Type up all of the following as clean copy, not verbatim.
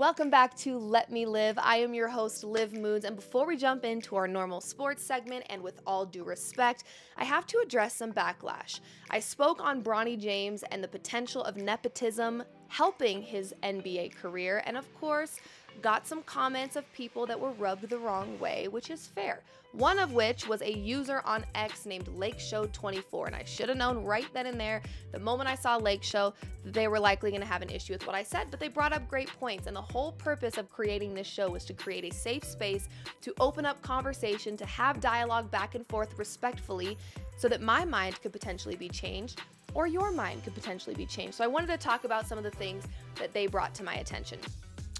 Welcome back to Let Me Live. I am your host, Liv Moods, and before we jump into our normal sports segment, and with all due respect, I have to address some backlash. I spoke on Bronny James and the potential of nepotism helping his NBA career, and of course, got some comments of people that were rubbed the wrong way, which is fair. One of which was a user on X named Lake Show 24, and I should have known right then and there, the moment I saw Lake Show, they were likely going to have an issue with what I said, but they brought up great points, and the whole purpose of creating this show was to create a safe space, to open up conversation, to have dialogue back and forth respectfully, so that my mind could potentially be changed, or your mind could potentially be changed. So I wanted to talk about some of the things that they brought to my attention.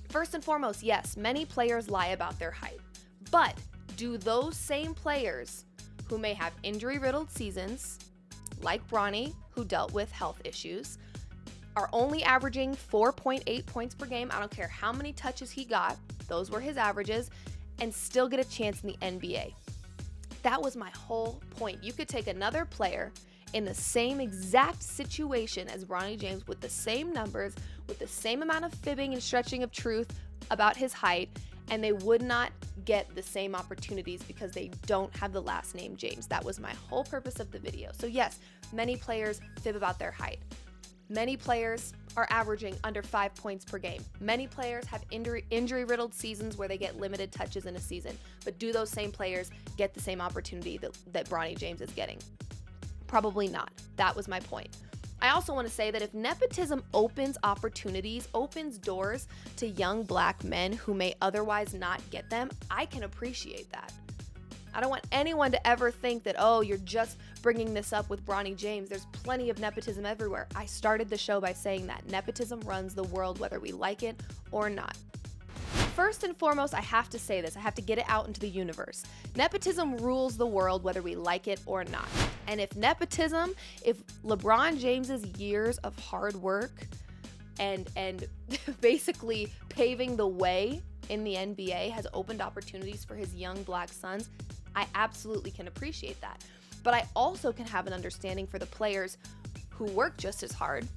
First and foremost, yes, many players lie about their height, but do those same players who may have injury-riddled seasons, like Bronny, who dealt with health issues, are only averaging 4.8 points per game, I don't care how many touches he got, those were his averages, and still get a chance in the NBA? That was my whole point. You could take another player in the same exact situation as Bronny James with the same numbers, with the same amount of fibbing and stretching of truth about his height, and they would not get the same opportunities because they don't have the last name James. That was my whole purpose of the video. So yes, many players fib about their height. Many players are averaging under 5 points per game. Many players have injury-riddled seasons where they get limited touches in a season. But do those same players get the same opportunity that Bronny James is getting? Probably not. That was my point. I also want to say that if nepotism opens opportunities, opens doors to young black men who may otherwise not get them, I can appreciate that. I don't want anyone to ever think that, oh, you're just bringing this up with Bronny James. There's plenty of nepotism everywhere. I started the show by saying that nepotism runs the world whether we like it or not. First and foremost, I have to say this. I have to get it out into the universe. Nepotism rules the world whether we like it or not. And if LeBron James's years of hard work and basically paving the way in the NBA has opened opportunities for his young black sons, I absolutely can appreciate that. But I also can have an understanding for the players who work just as hard,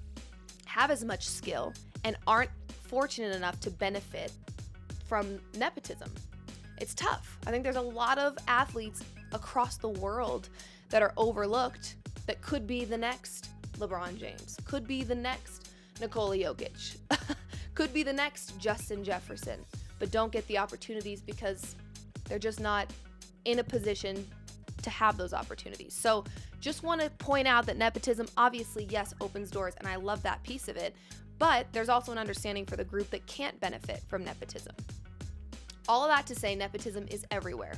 have as much skill, and aren't fortunate enough to benefit from nepotism. It's tough. I think there's a lot of athletes across the world that are overlooked that could be the next LeBron James, could be the next Nikola Jokic, could be the next Justin Jefferson, but don't get the opportunities because they're just not in a position to have those opportunities. So just want to point out that nepotism obviously, yes, opens doors, and I love that piece of it, but there's also an understanding for the group that can't benefit from nepotism. All of that to say, nepotism is everywhere.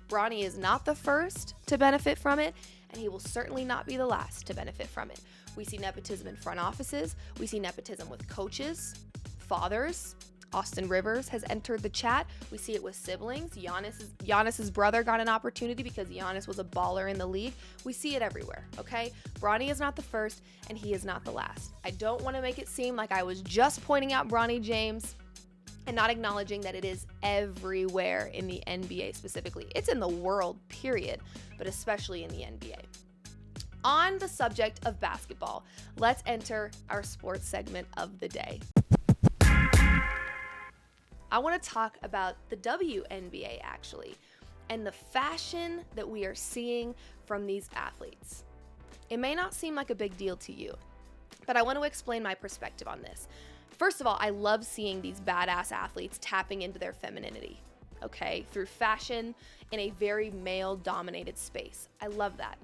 Bronny is not the first to benefit from it, and he will certainly not be the last to benefit from it. We see nepotism in front offices. We see nepotism with coaches, fathers. Austin Rivers has entered the chat. We see it with siblings. Giannis's brother got an opportunity because Giannis was a baller in the league. We see it everywhere, okay? Bronny is not the first, and he is not the last. I don't want to make it seem like I was just pointing out Bronny James and not acknowledging that it is everywhere in the NBA specifically. It's in the world, period, but especially in the NBA. On the subject of basketball, let's enter our sports segment of the day. I want to talk about the WNBA actually, and the fashion that we are seeing from these athletes. It may not seem like a big deal to you, but I want to explain my perspective on this. First of all, I love seeing these badass athletes tapping into their femininity, okay, through fashion in a very male-dominated space. I love that.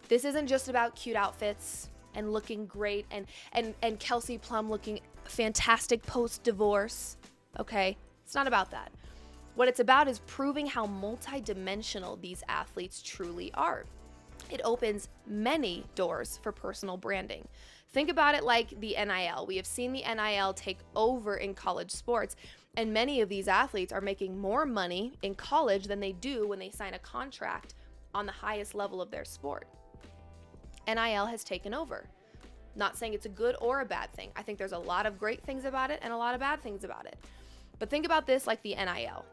This isn't just about cute outfits and looking great and Kelsey Plum looking fantastic post-divorce, okay? It's not about that. What it's about is proving how multidimensional these athletes truly are. It opens many doors for personal branding. Think about it like the NIL. We have seen the NIL take over in college sports, and many of these athletes are making more money in college than they do when they sign a contract on the highest level of their sport. NIL has taken over. Not saying it's a good or a bad thing. I think there's a lot of great things about it and a lot of bad things about it. But think about this like the NIL.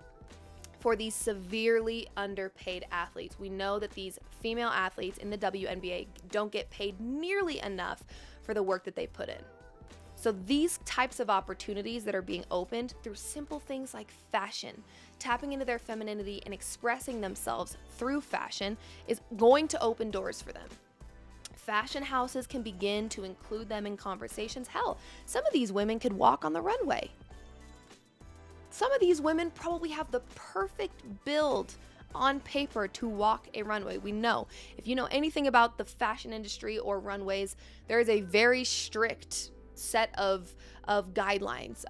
For these severely underpaid athletes, we know that these female athletes in the WNBA don't get paid nearly enough for the work that they put in. So these types of opportunities that are being opened through simple things like fashion, tapping into their femininity and expressing themselves through fashion is going to open doors for them. Fashion houses can begin to include them in conversations. Hell, some of these women could walk on the runway. Some of these women probably have the perfect build on paper to walk a runway. We know, if you know anything about the fashion industry or runways, there is a very strict set of guidelines.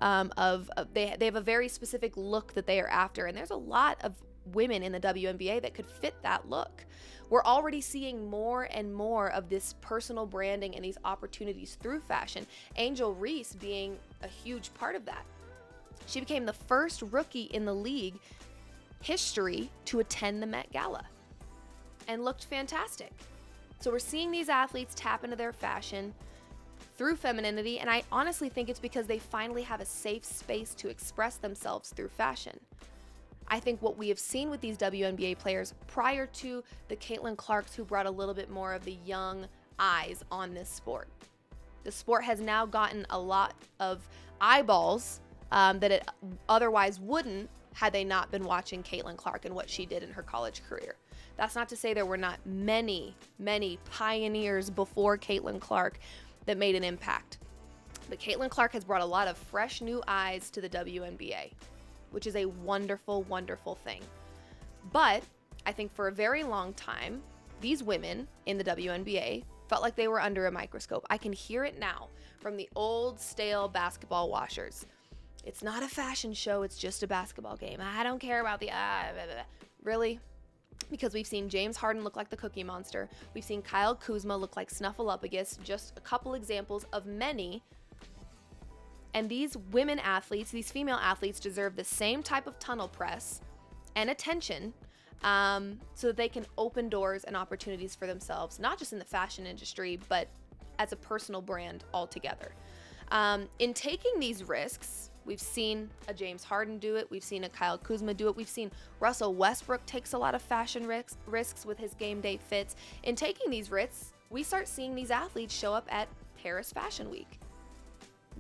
They have a very specific look that they are after, and there's a lot of women in the WNBA that could fit that look. We're already seeing more and more of this personal branding and these opportunities through fashion. Angel Reese being a huge part of that. She became the first rookie in the league history to attend the Met Gala and looked fantastic. So we're seeing these athletes tap into their fashion through femininity, and I honestly think it's because they finally have a safe space to express themselves through fashion. I think what we have seen with these WNBA players prior to the Caitlin Clarks, who brought a little bit more of the young eyes on this sport. The sport has now gotten a lot of eyeballs that it otherwise wouldn't had they not been watching Caitlin Clark and what she did in her college career. That's not to say there were not many pioneers before Caitlin Clark that made an impact. But Caitlin Clark has brought a lot of fresh new eyes to the WNBA, which is a wonderful, wonderful thing. But I think for a very long time, these women in the WNBA felt like they were under a microscope. I can hear it now from the old, stale basketball washers. It's not a fashion show, it's just a basketball game. I don't care about the blah, blah, blah. Really? Because we've seen James Harden look like the Cookie Monster. We've seen Kyle Kuzma look like Snuffleupagus. Just a couple examples of many. And these women athletes, these female athletes, deserve the same type of tunnel press and attention so that they can open doors and opportunities for themselves, not just in the fashion industry, but as a personal brand altogether. In taking these risks, we've seen a James Harden do it. We've seen a Kyle Kuzma do it. We've seen Russell Westbrook takes a lot of fashion risks with his game day fits. In taking these risks, we start seeing these athletes show up at Paris Fashion Week.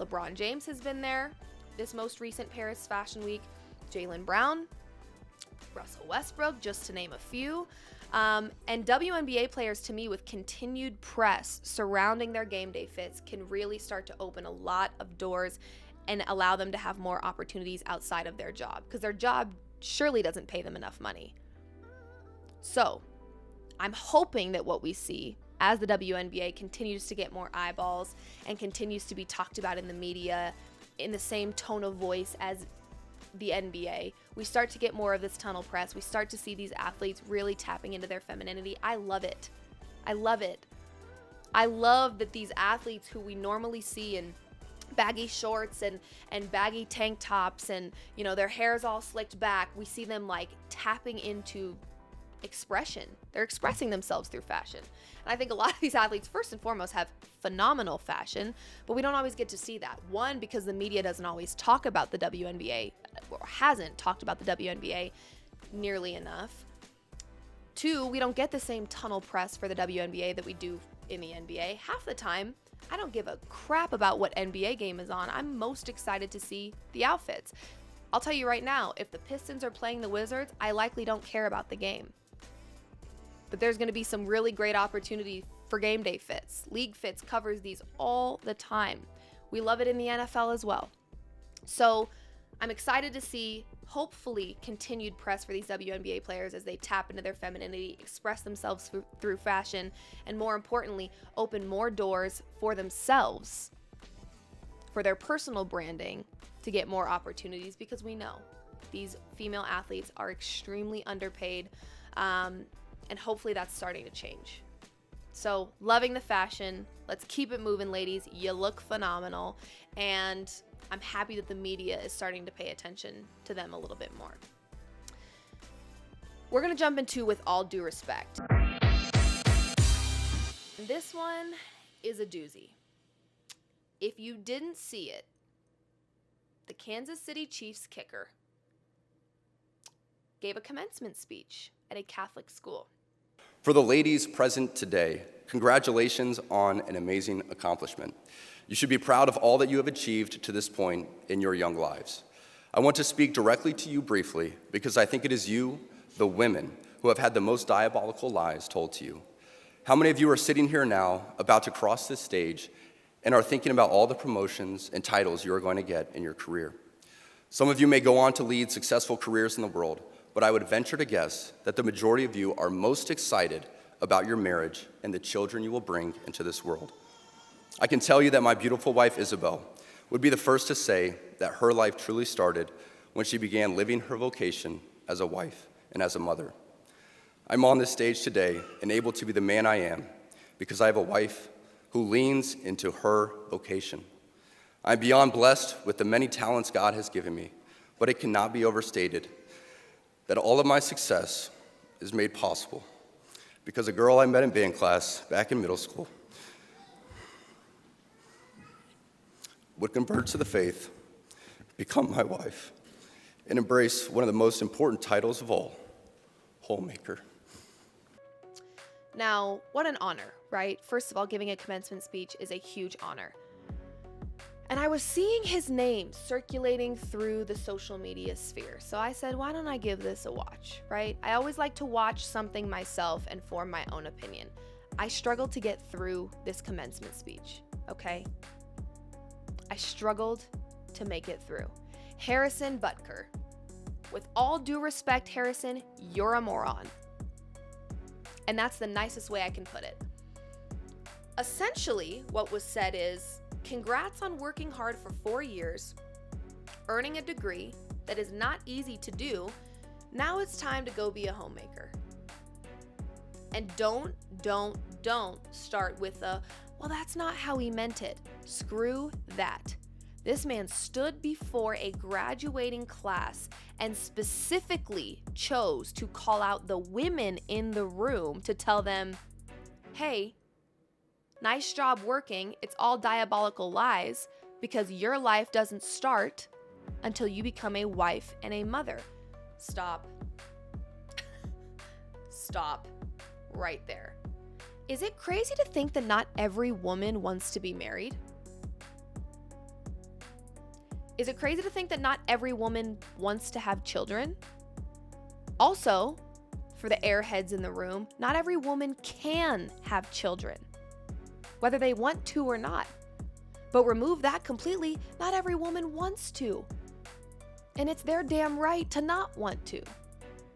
LeBron James has been there this most recent Paris Fashion Week. Jaylen Brown, Russell Westbrook, just to name a few. And WNBA players, to me, with continued press surrounding their game day fits, can really start to open a lot of doors and allow them to have more opportunities outside of their job, because their job surely doesn't pay them enough money. So I'm hoping that what we see as the WNBA continues to get more eyeballs and continues to be talked about in the media in the same tone of voice as the NBA, we start to get more of this tunnel press. We start to see these athletes really tapping into their femininity. I love it. I love it. I love that these athletes who we normally see in baggy shorts and baggy tank tops and, you know, their hair's all slicked back, we see them like tapping into expression. They're expressing themselves through fashion. And I think a lot of these athletes, first and foremost, have phenomenal fashion, but we don't always get to see that. One, because the media doesn't always talk about the WNBA, or hasn't talked about the WNBA nearly enough. Two, we don't get the same tunnel press for the WNBA that we do in the NBA. Half the time, I don't give a crap about what NBA game is on. I'm most excited to see the outfits. I'll tell you right now, if the Pistons are playing the Wizards, I likely don't care about the game. But there's going to be some really great opportunity for game day fits. League Fits covers these all the time. We love it in the NFL as well. So I'm excited to see, hopefully, continued press for these WNBA players as they tap into their femininity, express themselves through fashion, and more importantly, open more doors for themselves, for their personal branding, to get more opportunities, because we know these female athletes are extremely underpaid, and hopefully that's starting to change. So, loving the fashion. Let's keep it moving, ladies. You look phenomenal, and I'm happy that the media is starting to pay attention to them a little bit more. We're going to jump into With All Due Respect. This one is a doozy. If you didn't see it, the Kansas City Chiefs kicker gave a commencement speech at a Catholic school. For the ladies present today, congratulations on an amazing accomplishment. You should be proud of all that you have achieved to this point in your young lives. I want to speak directly to you briefly because I think it is you, the women, who have had the most diabolical lies told to you. How many of you are sitting here now, about to cross this stage, and are thinking about all the promotions and titles you are going to get in your career? Some of you may go on to lead successful careers in the world, but I would venture to guess that the majority of you are most excited about your marriage and the children you will bring into this world. I can tell you that my beautiful wife, Isabel, would be the first to say that her life truly started when she began living her vocation as a wife and as a mother. I'm on this stage today and able to be the man I am because I have a wife who leans into her vocation. I'm beyond blessed with the many talents God has given me, but it cannot be overstated that all of my success is made possible because a girl I met in band class back in middle school would convert to the faith, become my wife, and embrace one of the most important titles of all, homemaker. Now, what an honor, right? First of all, giving a commencement speech is a huge honor. And I was seeing his name circulating through the social media sphere. So I said, why don't I give this a watch, right? I always like to watch something myself and form my own opinion. I struggled to get through this commencement speech, okay? I struggled to make it through. Harrison Butker. With all due respect, Harrison, you're a moron. And that's the nicest way I can put it. Essentially, what was said is, congrats on working hard for 4 years, earning a degree that is not easy to do. Now it's time to go be a homemaker. And don't start with a, well, that's not how he meant it. Screw that. This man stood before a graduating class and specifically chose to call out the women in the room to tell them, hey, nice job working. It's all diabolical lies because your life doesn't start until you become a wife and a mother. Stop. Stop right there. Is it crazy to think that not every woman wants to be married? Is it crazy to think that not every woman wants to have children? Also, for the airheads in the room, not every woman can have children, whether they want to or not. But remove that completely, not every woman wants to. And it's their damn right to not want to.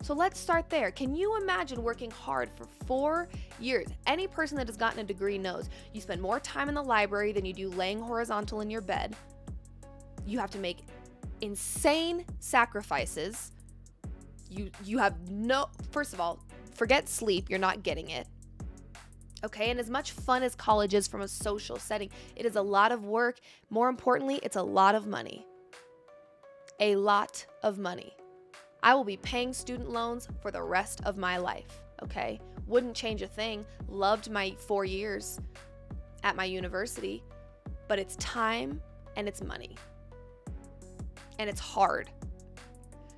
So let's start there. Can you imagine working hard for 4 years? Any person that has gotten a degree knows you spend more time in the library than you do laying horizontal in your bed. You have to make insane sacrifices. You have no, first of all, forget sleep, you're not getting it. Okay, and as much fun as college is from a social setting, it is a lot of work. More importantly, it's a lot of money. A lot of money. I will be paying student loans for the rest of my life, okay? Wouldn't change a thing. Loved my 4 years at my university, but it's time and it's money. And it's hard.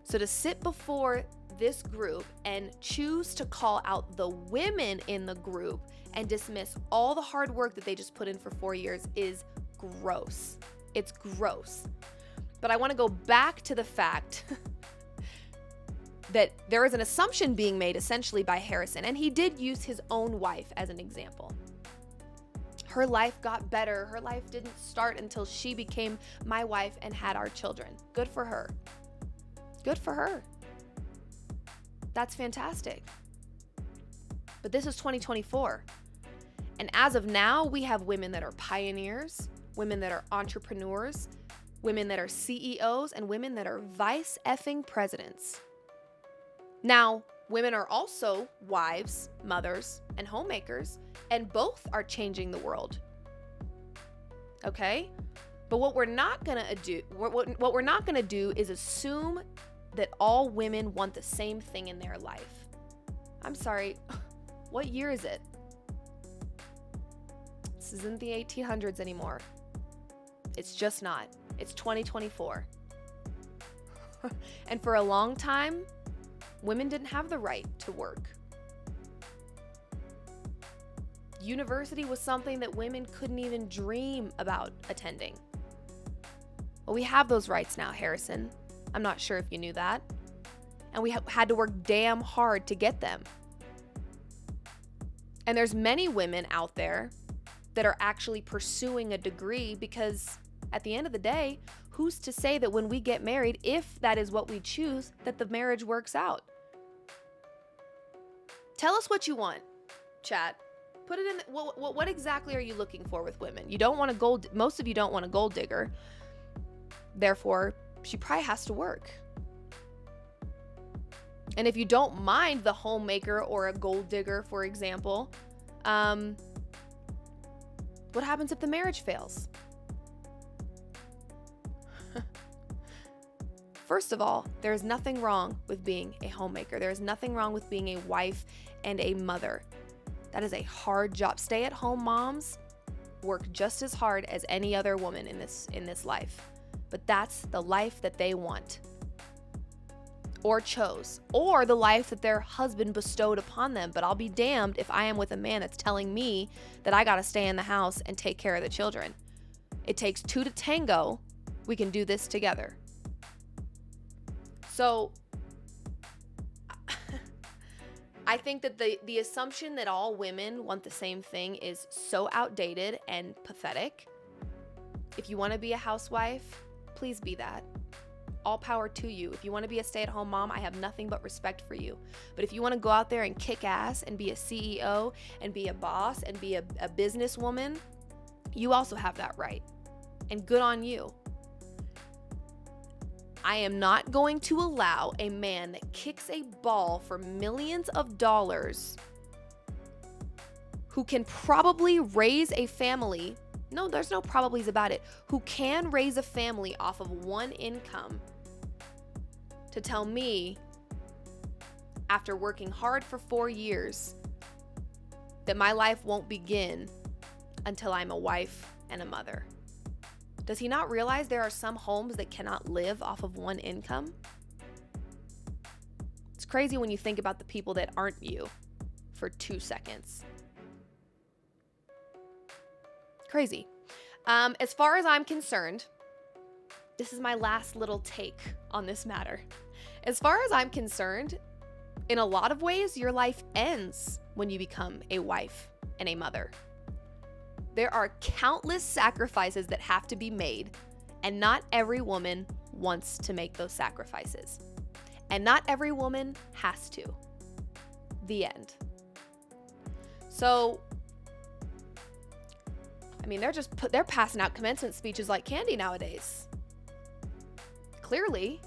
So to sit before this group and choose to call out the women in the group and dismiss all the hard work that they just put in for 4 years is gross. It's gross. But I want to go back to the fact that there is an assumption being made essentially by Harrison, and he did use his own wife as an example. Her life got better. Her life didn't start until she became my wife and had our children. Good for her. Good for her. That's fantastic. But this is 2024. And as of now, we have women that are pioneers, women that are entrepreneurs, women that are CEOs, and women that are vice effing presidents. Now, women are also wives, mothers, and homemakers, and both are changing the world. Okay? But what we're not gonna do is assume that all women want the same thing in their life. I'm sorry, what year is it? This isn't the 1800s anymore. It's just not. It's 2024. And for a long time, women didn't have the right to work. university was something that women couldn't even dream about attending. Well, we have those rights now, Harrison. I'm not sure if you knew that. And we had to work damn hard to get them. And there's many women out there that are actually pursuing a degree because at the end of the day, who's to say that when we get married, if that is what we choose, that the marriage works out? Tell us what you want, chat. Put it in. What exactly are you looking for with women? You don't want a gold. Most of you don't want a gold digger. Therefore, she probably has to work. And if you don't mind the homemaker or a gold digger, for example, what happens if the marriage fails? First of all, there's nothing wrong with being a homemaker. There's nothing wrong with being a wife and a mother. That is a hard job. Stay-at-home moms work just as hard as any other woman in this life. But that's the life that they want or chose, or the life that their husband bestowed upon them. But I'll be damned if I am with a man that's telling me that I gotta stay in the house and take care of the children. It takes two to tango. We can do this together. So I think that the assumption that all women want the same thing is so outdated and pathetic. If you want to be a housewife, please be that. All power to you. If you want to be a stay-at-home mom, I have nothing but respect for you. But if you want to go out there and kick ass and be a CEO and be a boss and be a businesswoman, you also have that right. And good on you. I am not going to allow a man that kicks a ball for millions of dollars, who can probably raise a family. No, there's no probablys about it. Who can raise a family off of one income, to tell me, after working hard for 4 years, that my life won't begin until I'm a wife and a mother. Does he not realize there are some homes that cannot live off of one income? It's crazy when you think about the people that aren't you for 2 seconds. Crazy. As far as I'm concerned, this is my last little take on this matter. As far as I'm concerned, in a lot of ways, your life ends when you become a wife and a mother. There are countless sacrifices that have to be made, and not every woman wants to make those sacrifices. And not every woman has to. The end. So, I mean, they're passing out commencement speeches like candy nowadays. Clearly.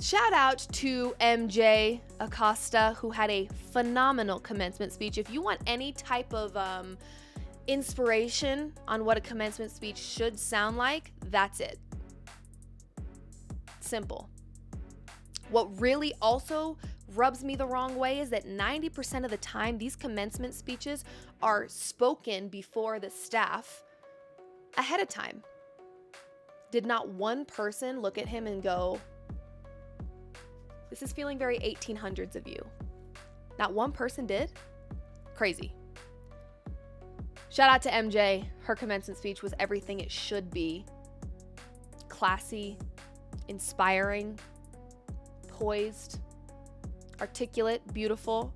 Shout out to MJ Acosta, who had a phenomenal commencement speech. If you want any type of inspiration on what a commencement speech should sound like, that's it. Simple. What really also rubs me the wrong way is that 90% of the time, these commencement speeches are spoken before the staff ahead of time. Did not one person look at him and go, "This is feeling very 1800s of you"? Not one person did? Crazy. Shout out to MJ. Her commencement speech was everything it should be. Classy, inspiring, poised, articulate, beautiful.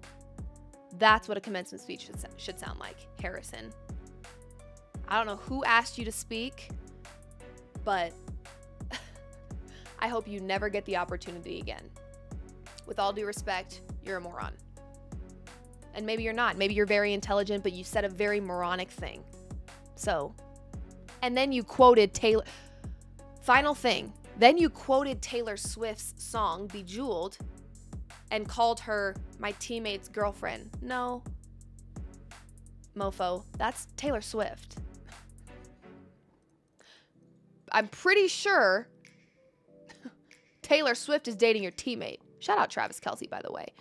That's what a commencement speech should sound like, Harrison. I don't know who asked you to speak, but I hope you never get the opportunity again. With all due respect, you're a moron. And maybe you're not. Maybe you're very intelligent, but you said a very moronic thing. So, and then you quoted Taylor. Final thing. Then you quoted Taylor Swift's song, Bejeweled, and called her my teammate's girlfriend. No. Mofo, that's Taylor Swift. I'm pretty sure Taylor Swift is dating your teammate. Shout out Travis Kelce, by the way.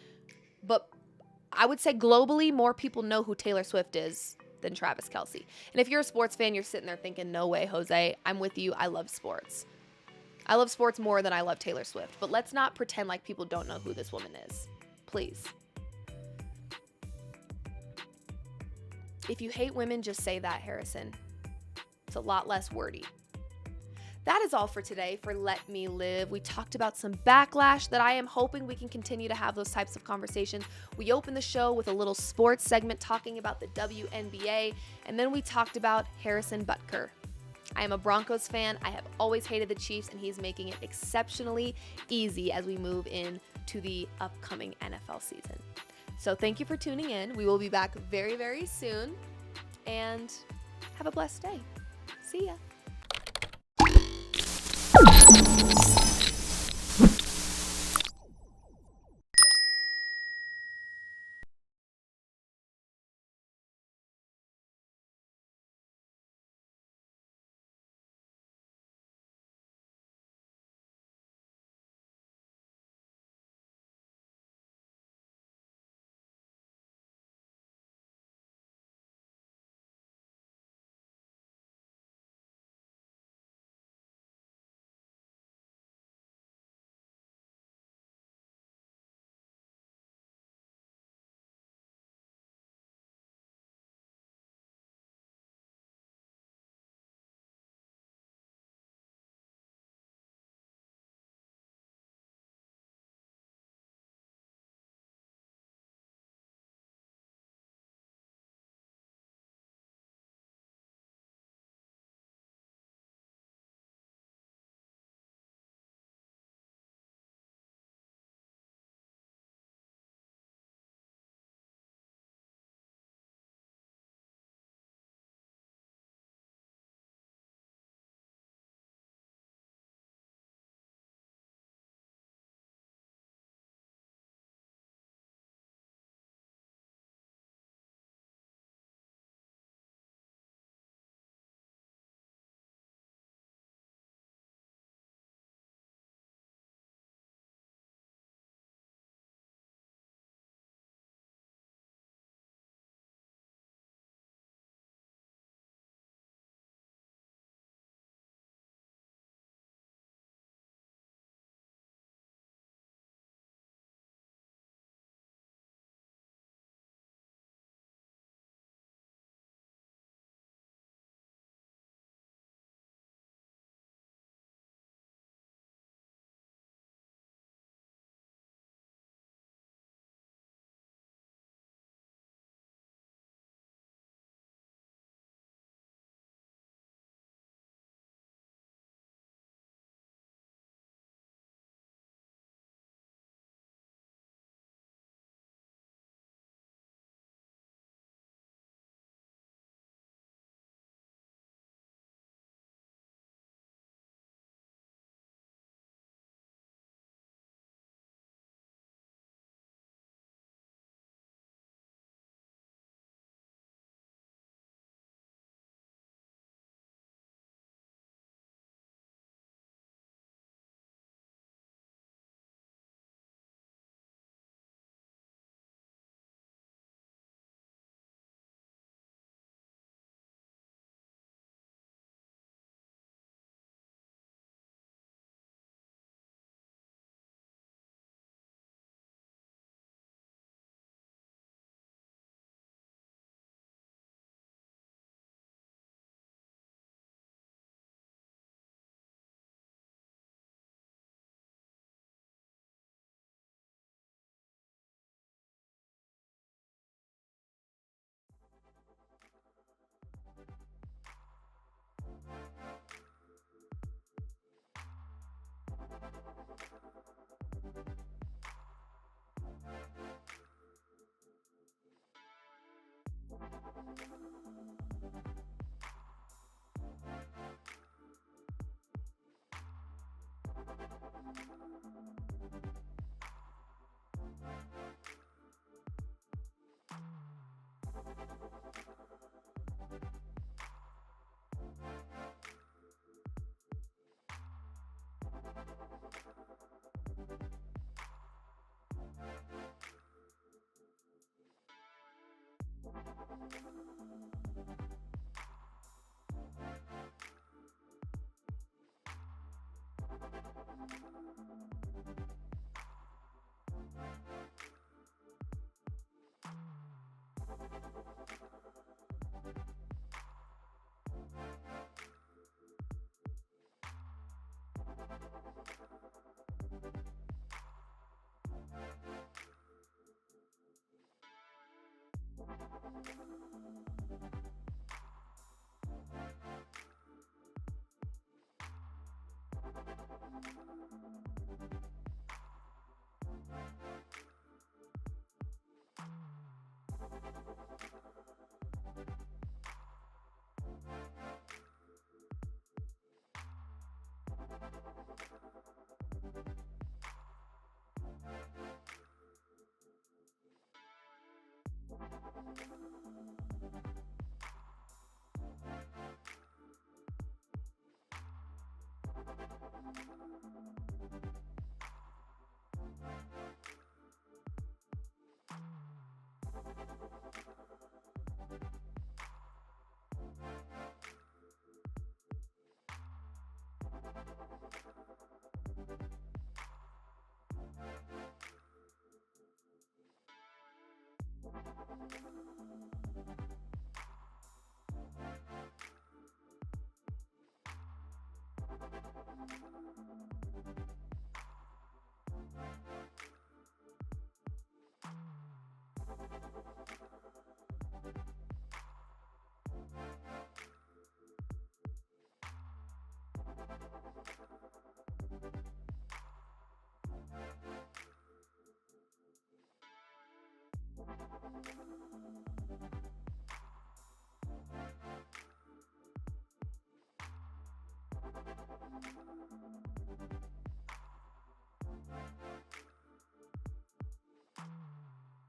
But I would say globally, more people know who Taylor Swift is than Travis Kelce. And if you're a sports fan, you're sitting there thinking, no way, Jose, I'm with you. I love sports. I love sports more than I love Taylor Swift. But let's not pretend like people don't know who this woman is. Please. If you hate women, just say that, Harrison. It's a lot less wordy. That is all for today for Let Me Live. We talked about some backlash that I am hoping we can continue to have those types of conversations. We opened the show with a little sports segment talking about the WNBA, and then we talked about Harrison Butker. I am a Broncos fan. I have always hated the Chiefs, and he's making it exceptionally easy as we move into the upcoming NFL season. So thank you for tuning in. We will be back very, very soon, and have a blessed day. See ya.